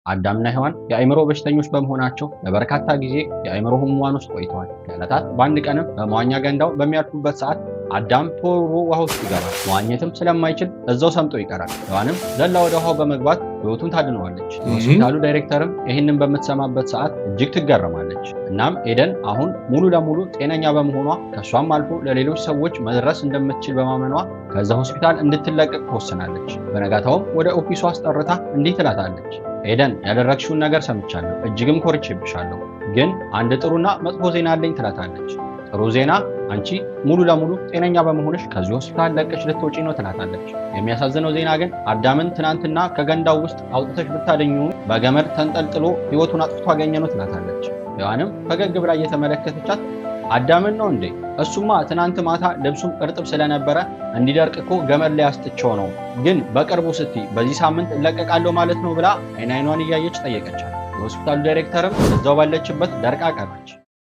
አዳምና ሔዋን የአእምሮ በሽተኞች በመሆናቸው ለበርካታ ጊዜ የአእምሮ ህሙማን ውስጥ ቆይተዋል። ከዕለታት በአንድ ቀንም በመዋኛ ገንዳው በሚያልፉበት ሰዓት አዳም ተወርውሮ ውሃ ውስጥ ይገባል። መዋኘትም ስለማይችል እዛው ሰምጦ ይቀራል። ሔዋንም ዘላ ወደ ውሃው በመግባት ህይወቱን ታድነዋለች። የሆስፒታሉ ዳይሬክተርም ይህንን በምትሰማበት ሰዓት እጅግ ትገረማለች። እናም ኤደን አሁን ሙሉ ለሙሉ ጤነኛ በመሆኗ ከሷም አልፎ ለሌሎች ሰዎች መድረስ እንደምትችል በማመኗ ከዛ ሆስፒታል እንድትለቀቅ ትወስናለች። በነጋታውም ወደ ኦፊሷ አስጠርታ እንዲህ ትላታለች። ኤደን ያደረግሽውን ነገር ሰምቻለሁ፣ እጅግም ኮርቼብሻለሁ። ግን አንድ ጥሩና መጥፎ ዜና አለኝ ትላታለች። ጥሩ ዜና አንቺ ሙሉ ለሙሉ ጤነኛ በመሆንሽ ከዚህ ሆስፒታል ለቀሽ ልትወጪ ነው ትላታለች። የሚያሳዝነው ዜና ግን አዳምን ትናንትና ከገንዳው ውስጥ አውጥተሽ ብታደኙም በገመድ ተንጠልጥሎ ህይወቱን አጥፍቶ አገኘነው ትላታለች። ሔዋንም ፈገግ ብላ እየተመለከተቻት አዳምን ነው እንዴ? እሱማ ትናንት ማታ ልብሱም እርጥብ ስለነበረ እንዲደርቅ እኮ ገመድ ላይ አስጥቼው ነው። ግን በቅርቡ ስትይ በዚህ ሳምንት እለቀቃለሁ ማለት ነው ብላ አይኗን እያየች ጠየቀቻት። የሆስፒታሉ ዳይሬክተርም እዛው ባለችበት ደርቃ ቀረች።